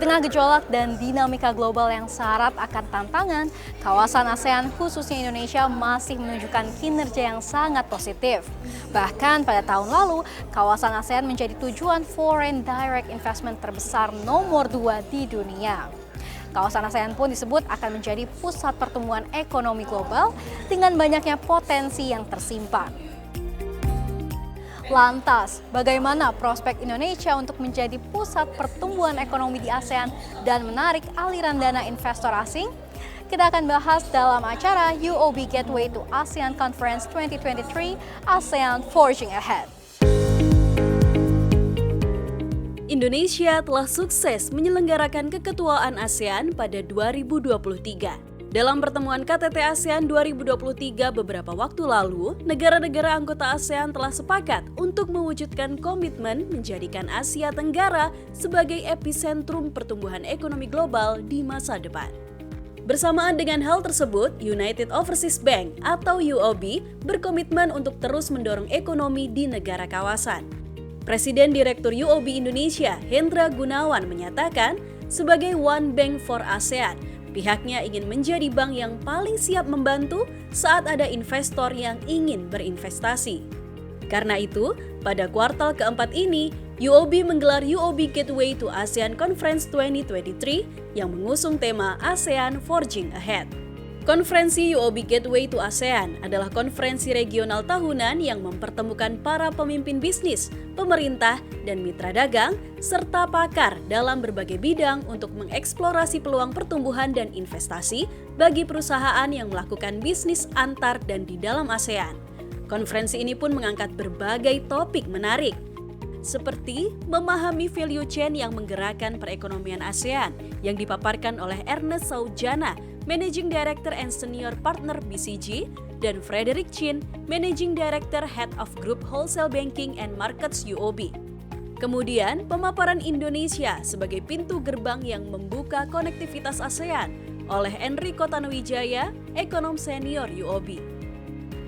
tengah gejolak dan dinamika global yang syarat akan tantangan, kawasan ASEAN khususnya Indonesia masih menunjukkan kinerja yang sangat positif. Bahkan pada tahun lalu, kawasan ASEAN menjadi tujuan foreign direct investment terbesar nomor 2 di dunia. Kawasan ASEAN pun disebut akan menjadi pusat pertumbuhan ekonomi global dengan banyaknya potensi yang tersimpan. Lantas, bagaimana prospek Indonesia untuk menjadi pusat pertumbuhan ekonomi di ASEAN dan menarik aliran dana investor asing? Kita akan bahas dalam acara UOB Gateway to ASEAN Conference 2023 ASEAN Forging Ahead. Indonesia telah sukses menyelenggarakan keketuaan ASEAN pada 2023. Dalam pertemuan KTT ASEAN 2023 beberapa waktu lalu, negara-negara anggota ASEAN telah sepakat untuk mewujudkan komitmen menjadikan Asia Tenggara sebagai epicentrum pertumbuhan ekonomi global di masa depan. Bersamaan dengan hal tersebut, United Overseas Bank atau UOB berkomitmen untuk terus mendorong ekonomi di negara kawasan. Presiden Direktur UOB Indonesia, Hendra Gunawan, menyatakan, sebagai One Bank for ASEAN, pihaknya ingin menjadi bank yang paling siap membantu saat ada investor yang ingin berinvestasi. Karena itu, pada kuartal keempat ini, UOB menggelar UOB Gateway to ASEAN Conference 2023 yang mengusung tema ASEAN Forging Ahead. Konferensi UOB Gateway to ASEAN adalah konferensi regional tahunan yang mempertemukan para pemimpin bisnis, pemerintah, dan mitra dagang, serta pakar dalam berbagai bidang untuk mengeksplorasi peluang pertumbuhan dan investasi bagi perusahaan yang melakukan bisnis antar dan di dalam ASEAN. Konferensi ini pun mengangkat berbagai topik menarik, seperti memahami value chain yang menggerakkan perekonomian ASEAN yang dipaparkan oleh Ernest Saujana, Managing Director and Senior Partner BCG, dan Frederick Chin, Managing Director Head of Group Wholesale Banking and Markets UOB. Kemudian, pemaparan Indonesia sebagai pintu gerbang yang membuka konektivitas ASEAN oleh Enrico Tanuwijaya, ekonom senior UOB.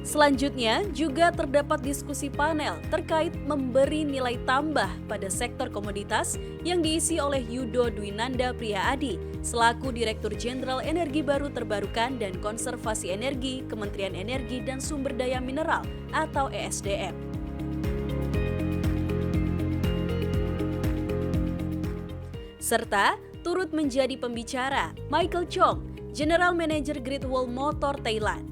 Selanjutnya, juga terdapat diskusi panel terkait memberi nilai tambah pada sektor komoditas yang diisi oleh Yudo Dwinanda Priyaadi, selaku Direktur Jenderal Energi Baru Terbarukan dan Konservasi Energi, Kementerian Energi dan Sumber Daya Mineral atau ESDM. Serta turut menjadi pembicara Michael Chong, General Manager Great Wall Motor Thailand,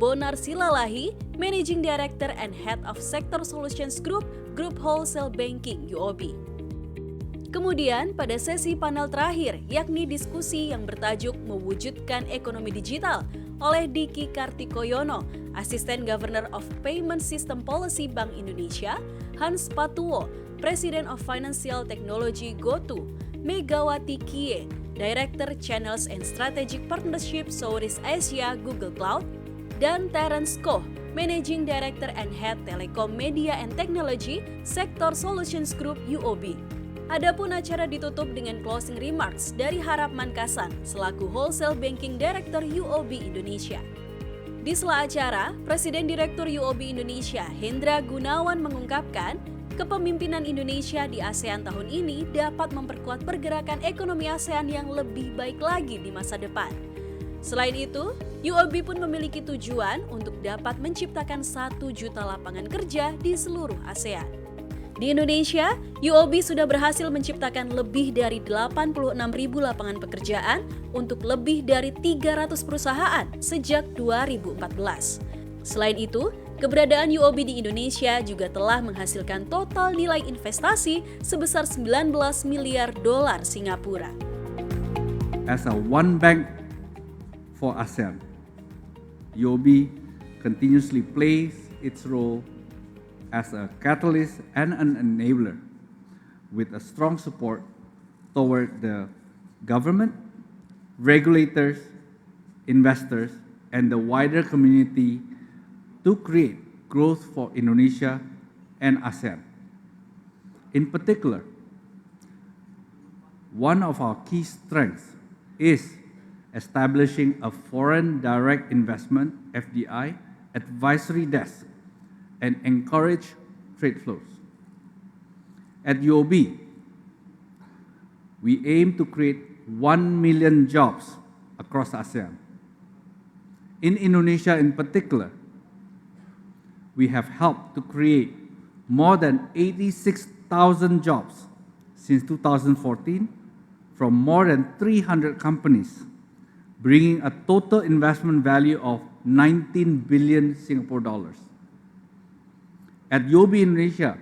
Bonar Silalahi, Managing Director and Head of Sector Solutions Group, Group Wholesale Banking UOB. Kemudian pada sesi panel terakhir, yakni diskusi yang bertajuk Mewujudkan Ekonomi Digital oleh Diki Kartikoyono, Asisten Governor of Payment System Policy Bank Indonesia, Hans Patuwo, President of Financial Technology GoTo, Megawati Kie, Director Channels and Strategic Partnership Southeast Asia Google Cloud, dan Terence Koh, Managing Director and Head Telekom Media and Technology, Sector Solutions Group UOB. Adapun acara ditutup dengan closing remarks dari Harap Mankasan, selaku Wholesale Banking Director UOB Indonesia. Di sela acara, Presiden Direktur UOB Indonesia, Hendra Gunawan, mengungkapkan, kepemimpinan Indonesia di ASEAN tahun ini dapat memperkuat pergerakan ekonomi ASEAN yang lebih baik lagi di masa depan. Selain itu, UOB pun memiliki tujuan untuk dapat menciptakan 1 juta lapangan kerja di seluruh ASEAN. Di Indonesia, UOB sudah berhasil menciptakan lebih dari 86.000 lapangan pekerjaan untuk lebih dari 300 perusahaan sejak 2014. Selain itu, keberadaan UOB di Indonesia juga telah menghasilkan total nilai investasi sebesar 19 miliar dolar Singapura. As a one bank for ASEAN, UOB continuously plays its role as a catalyst and an enabler with a strong support toward the government, regulators, investors, and the wider community to create growth for Indonesia and ASEAN. In particular, one of our key strengths is establishing a foreign direct investment (FDI) advisory desk and encourage trade flows. At UOB, we aim to create 1 million jobs across ASEAN. In Indonesia in particular, we have helped to create more than 86,000 jobs since 2014 from more than 300 companies, bringing a total investment value of 19 billion Singapore dollars. At UOB Indonesia,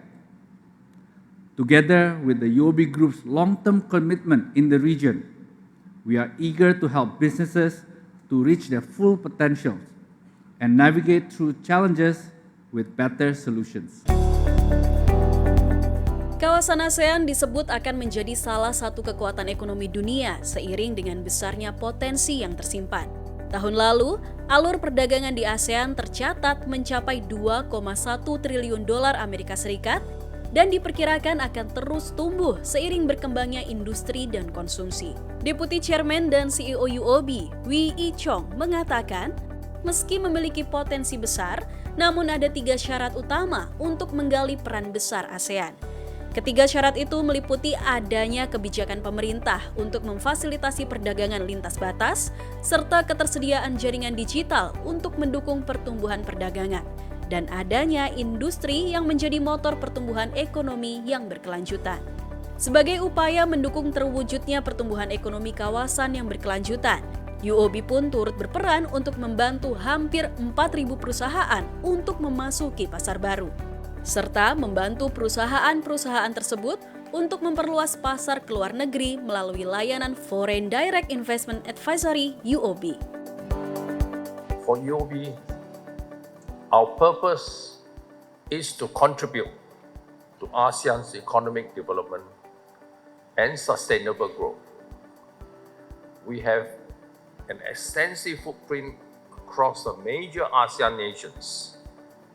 together with the UOB Group's long-term commitment in the region, we are eager to help businesses to reach their full potential and navigate through challenges with better solutions. Kawasan ASEAN disebut akan menjadi salah satu kekuatan ekonomi dunia seiring dengan besarnya potensi yang tersimpan. Tahun lalu, alur perdagangan di ASEAN tercatat mencapai 2,1 triliun dolar Amerika Serikat dan diperkirakan akan terus tumbuh seiring berkembangnya industri dan konsumsi. Deputi Chairman dan CEO UOB, Wee Ee Chong, mengatakan, meski memiliki potensi besar, namun ada 3 syarat utama untuk menggali peran besar ASEAN. Ketiga syarat itu meliputi adanya kebijakan pemerintah untuk memfasilitasi perdagangan lintas batas, serta ketersediaan jaringan digital untuk mendukung pertumbuhan perdagangan, dan adanya industri yang menjadi motor pertumbuhan ekonomi yang berkelanjutan. Sebagai upaya mendukung terwujudnya pertumbuhan ekonomi kawasan yang berkelanjutan, UOB pun turut berperan untuk membantu hampir 4.000 perusahaan untuk memasuki pasar baru, serta membantu perusahaan-perusahaan tersebut untuk memperluas pasar ke luar negeri melalui layanan Foreign Direct Investment Advisory UOB. For UOB, our purpose is to contribute to ASEAN's economic development and sustainable growth. We have an extensive footprint across the major ASEAN nations: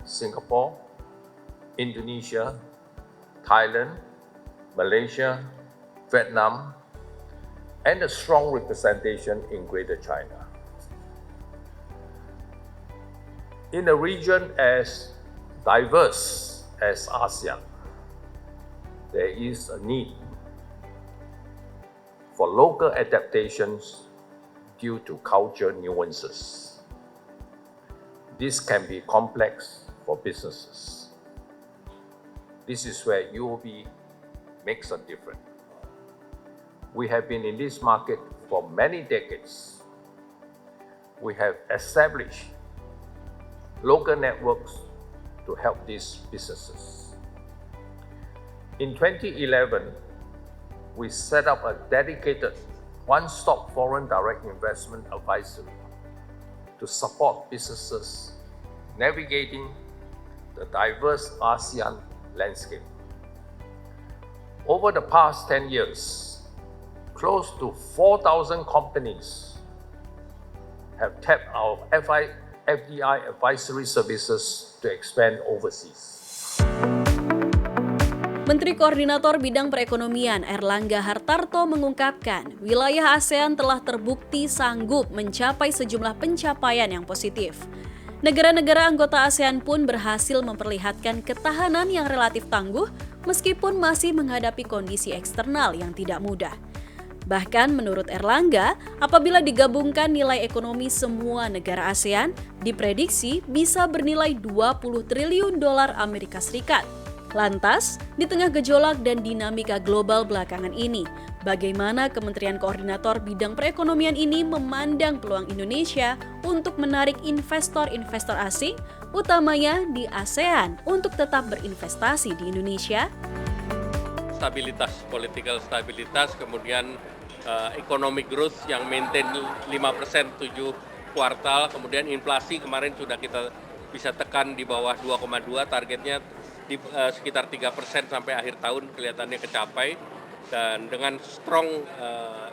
Singapore, Indonesia, Thailand, Malaysia, Vietnam, and a strong representation in Greater China. In a region as diverse as ASEAN, there is a need for local adaptations due to cultural nuances. This can be complex for businesses. This is where UOB makes a difference. We have been in this market for many decades. We have established local networks to help these businesses. In 2011, we set up a dedicated one-stop foreign direct investment advisory to support businesses navigating the diverse ASEAN landscape. Over the past 10 years, close to 4,000 companies have tapped our FDI advisory services to expand overseas. Menteri Koordinator Bidang Perekonomian Erlangga Hartarto mengungkapkan, wilayah ASEAN telah terbukti sanggup mencapai sejumlah pencapaian yang positif. Negara-negara anggota ASEAN pun berhasil memperlihatkan ketahanan yang relatif tangguh meskipun masih menghadapi kondisi eksternal yang tidak mudah. Bahkan menurut Erlangga, apabila digabungkan nilai ekonomi semua negara ASEAN, diprediksi bisa bernilai 20 triliun dolar Amerika Serikat. Lantas, di tengah gejolak dan dinamika global belakangan ini, bagaimana Kementerian Koordinator Bidang Perekonomian ini memandang peluang Indonesia untuk menarik investor-investor asing, utamanya di ASEAN, untuk tetap berinvestasi di Indonesia? Stabilitas, political stabilitas, kemudian economic growth yang maintain 5% 7 kuartal, kemudian inflasi kemarin sudah kita bisa tekan di bawah 2,2, targetnya di sekitar 3% sampai akhir tahun kelihatannya kecapai, dan dengan strong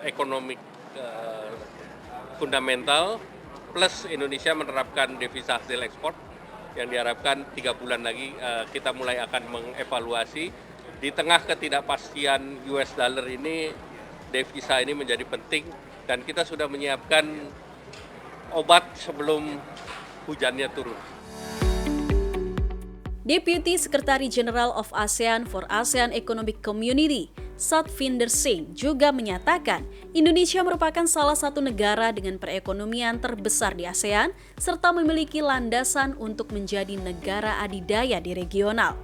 economic fundamental plus Indonesia menerapkan devisa hasil ekspor yang diharapkan 3 bulan lagi kita mulai akan mengevaluasi. Di tengah ketidakpastian US dollar ini, devisa ini menjadi penting dan kita sudah menyiapkan obat sebelum hujannya turun. Deputy Secretary General of ASEAN for ASEAN Economic Community, Satvinder Singh juga menyatakan Indonesia merupakan salah satu negara dengan perekonomian terbesar di ASEAN serta memiliki landasan untuk menjadi negara adidaya di regional.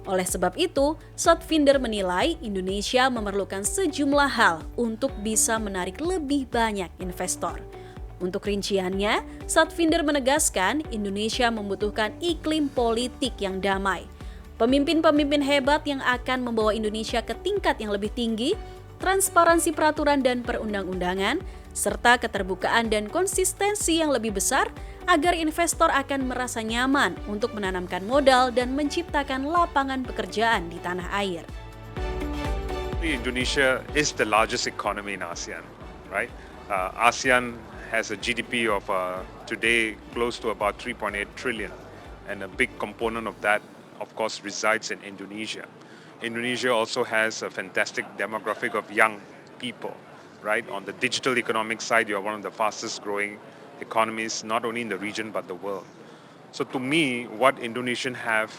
Oleh sebab itu, Satvinder menilai Indonesia memerlukan sejumlah hal untuk bisa menarik lebih banyak investor. Untuk rinciannya, Satvinder menegaskan Indonesia membutuhkan iklim politik yang damai, pemimpin-pemimpin hebat yang akan membawa Indonesia ke tingkat yang lebih tinggi, transparansi peraturan dan perundang-undangan, serta keterbukaan dan konsistensi yang lebih besar agar investor akan merasa nyaman untuk menanamkan modal dan menciptakan lapangan pekerjaan di tanah air. Indonesia is the largest economy in ASEAN, right? ASEAN has a GDP of today close to about 3.8 trillion, and a big component of that, of course, resides in Indonesia. Indonesia also has a fantastic demographic of young people, right? On the digital economic side, you are one of the fastest growing economies, not only in the region, but the world. So to me, what Indonesians have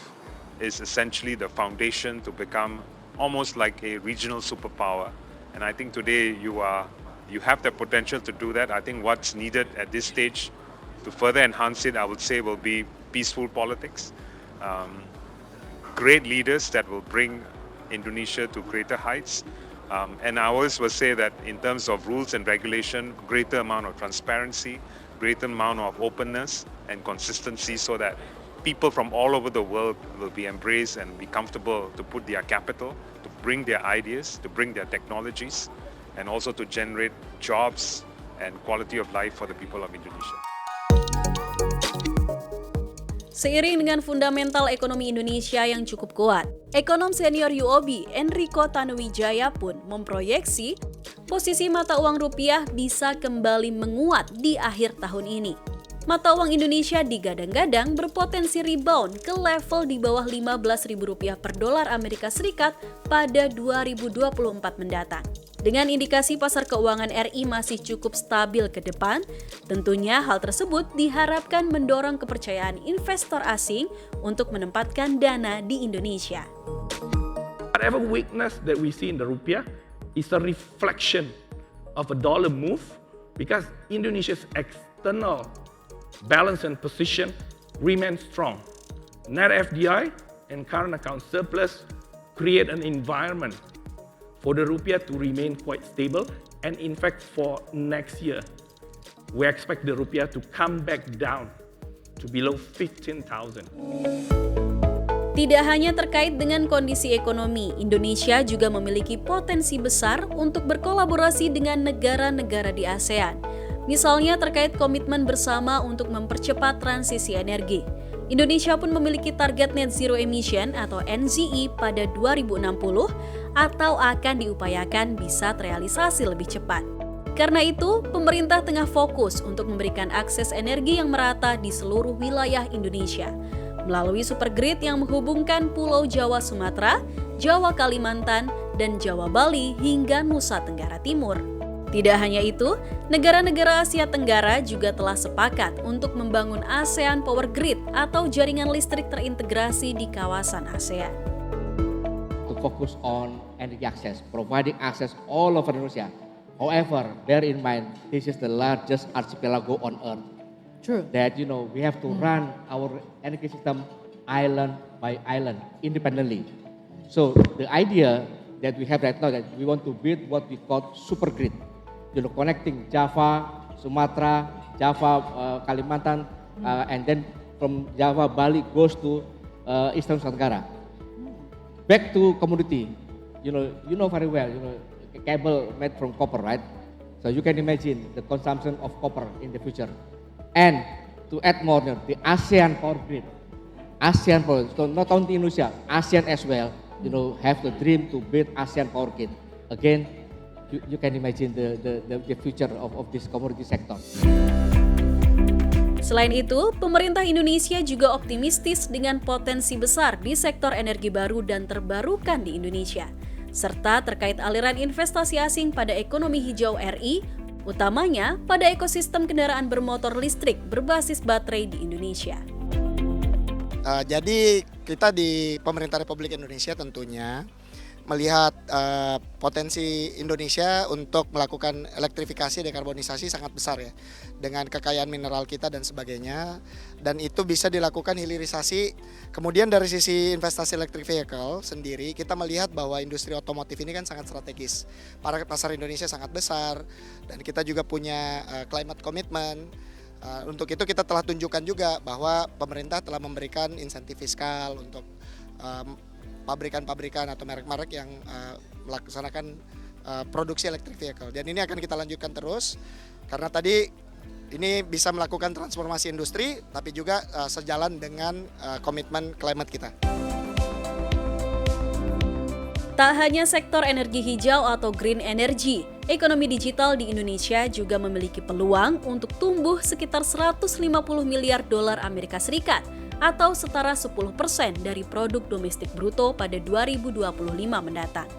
is essentially the foundation to become almost like a regional superpower. And I think today you have the potential to do that. I think what's needed at this stage to further enhance it, I would say, will be peaceful politics. Great leaders that will bring Indonesia to greater heights. And I always will say that in terms of rules and regulation, greater amount of transparency, greater amount of openness and consistency so that people from all over the world will be embraced and be comfortable to put their capital, to bring their ideas, to bring their technologies, and also to generate jobs and quality of life for the people of Indonesia. Seiring dengan fundamental ekonomi Indonesia yang cukup kuat, ekonom senior UOB Enrico Tanuwijaya pun memproyeksi posisi mata uang rupiah bisa kembali menguat di akhir tahun ini. Mata uang Indonesia digadang-gadang berpotensi rebound ke level di bawah Rp15.000 per dolar Amerika Serikat pada 2024 mendatang. Dengan indikasi pasar keuangan RI masih cukup stabil ke depan, tentunya hal tersebut diharapkan mendorong kepercayaan investor asing untuk menempatkan dana di Indonesia. Whatever weakness that we see in the rupiah is a reflection of a dollar move because Indonesia's external balance and position remains strong. Net FDI and current account surplus create an environment for the rupiah to remain quite stable, and in fact for next year, we expect the rupiah to come back down to below 15,000. Tidak hanya terkait dengan kondisi ekonomi, Indonesia juga memiliki potensi besar untuk berkolaborasi dengan negara-negara di ASEAN. Misalnya terkait komitmen bersama untuk mempercepat transisi energi. Indonesia pun memiliki target net zero emission atau NZE pada 2060 atau akan diupayakan bisa terrealisasi lebih cepat. Karena itu, pemerintah tengah fokus untuk memberikan akses energi yang merata di seluruh wilayah Indonesia melalui supergrid yang menghubungkan Pulau Jawa Sumatera, Jawa Kalimantan, dan Jawa Bali hingga Nusa Tenggara Timur. Tidak hanya itu, negara-negara Asia Tenggara juga telah sepakat untuk membangun ASEAN Power Grid atau jaringan listrik terintegrasi di kawasan ASEAN. To focus on energy access, providing access all over Indonesia. However, bear in mind, this is the largest archipelago on Earth. True. That we have to run our energy system island by island independently. So the idea that we have right now that we want to build what we call super grid. Connecting Java, Sumatra, Java, Kalimantan, and then from Java, Bali goes to Eastern Nusantara. Back to commodity, you know very well, cable made from copper, right? So you can imagine the consumption of copper in the future. And to add more, the ASEAN Power Grid, ASEAN Power, so not only Indonesia, ASEAN as well, have the dream to build ASEAN Power Grid. Again, you can imagine the future of this commodity sector. Selain itu, pemerintah Indonesia juga optimistis dengan potensi besar di sektor energi baru dan terbarukan di Indonesia, serta terkait aliran investasi asing pada ekonomi hijau RI, utamanya pada ekosistem kendaraan bermotor listrik berbasis baterai di Indonesia. Jadi kita di pemerintah Republik Indonesia tentunya melihat potensi Indonesia untuk melakukan elektrifikasi dekarbonisasi sangat besar ya, dengan kekayaan mineral kita dan sebagainya, dan itu bisa dilakukan hilirisasi. Kemudian dari sisi investasi electric vehicle sendiri, kita melihat bahwa industri otomotif ini kan sangat strategis. Pasar Indonesia sangat besar dan kita juga punya climate commitment. Untuk itu kita telah tunjukkan juga bahwa pemerintah telah memberikan insentif fiskal untuk pabrikan-pabrikan atau merek-merek yang melaksanakan produksi electric vehicle. Dan ini akan kita lanjutkan terus karena tadi ini bisa melakukan transformasi industri tapi juga sejalan dengan komitmen climate kita. Tak hanya sektor energi hijau atau green energy, ekonomi digital di Indonesia juga memiliki peluang untuk tumbuh sekitar 150 miliar dolar Amerika Serikat atau setara 10% dari produk domestik bruto pada 2025 mendatang.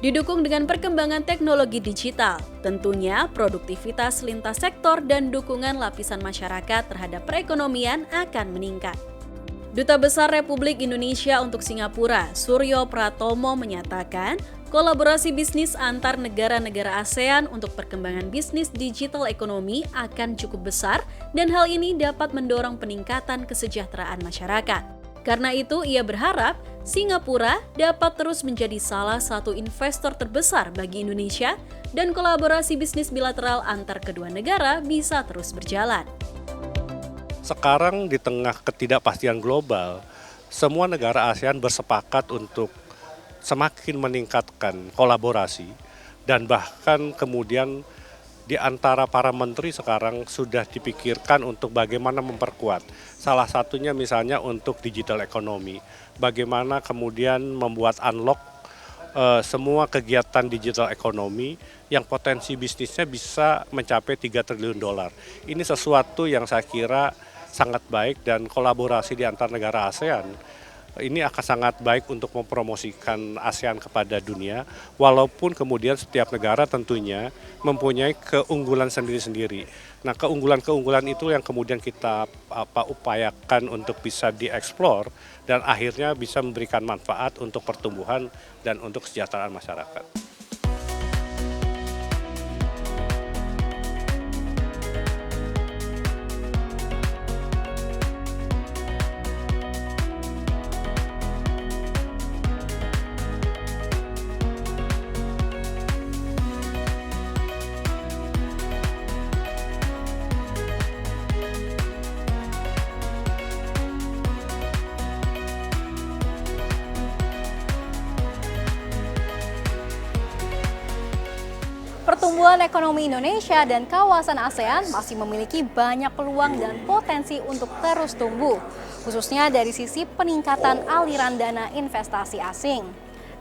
Didukung dengan perkembangan teknologi digital, tentunya produktivitas lintas sektor dan dukungan lapisan masyarakat terhadap perekonomian akan meningkat. Duta Besar Republik Indonesia untuk Singapura, Suryo Pratomo menyatakan, kolaborasi bisnis antar negara-negara ASEAN untuk perkembangan bisnis digital ekonomi akan cukup besar dan hal ini dapat mendorong peningkatan kesejahteraan masyarakat. Karena itu, ia berharap Singapura dapat terus menjadi salah satu investor terbesar bagi Indonesia dan kolaborasi bisnis bilateral antar kedua negara bisa terus berjalan. Sekarang di tengah ketidakpastian global, semua negara ASEAN bersepakat untuk semakin meningkatkan kolaborasi dan bahkan kemudian di antara para menteri sekarang sudah dipikirkan untuk bagaimana memperkuat. Salah satunya misalnya untuk digital ekonomi, bagaimana kemudian membuat unlock semua kegiatan digital ekonomi yang potensi bisnisnya bisa mencapai 3 triliun dolar. Ini sesuatu yang saya kira sangat baik dan kolaborasi di antar negara ASEAN ini akan sangat baik untuk mempromosikan ASEAN kepada dunia, walaupun kemudian setiap negara tentunya mempunyai keunggulan sendiri-sendiri. Nah, keunggulan-keunggulan itu yang kemudian kita upayakan untuk bisa dieksplor dan akhirnya bisa memberikan manfaat untuk pertumbuhan dan untuk kesejahteraan masyarakat. Pertumbuhan ekonomi Indonesia dan kawasan ASEAN masih memiliki banyak peluang dan potensi untuk terus tumbuh, khususnya dari sisi peningkatan aliran dana investasi asing.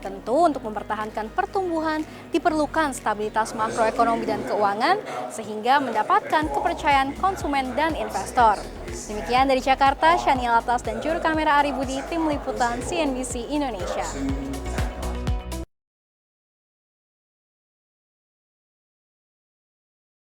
Tentu untuk mempertahankan pertumbuhan diperlukan stabilitas makroekonomi dan keuangan sehingga mendapatkan kepercayaan konsumen dan investor. Demikian dari Jakarta, Shania Latas dan juru kamera Ari Budi, tim liputan CNBC Indonesia.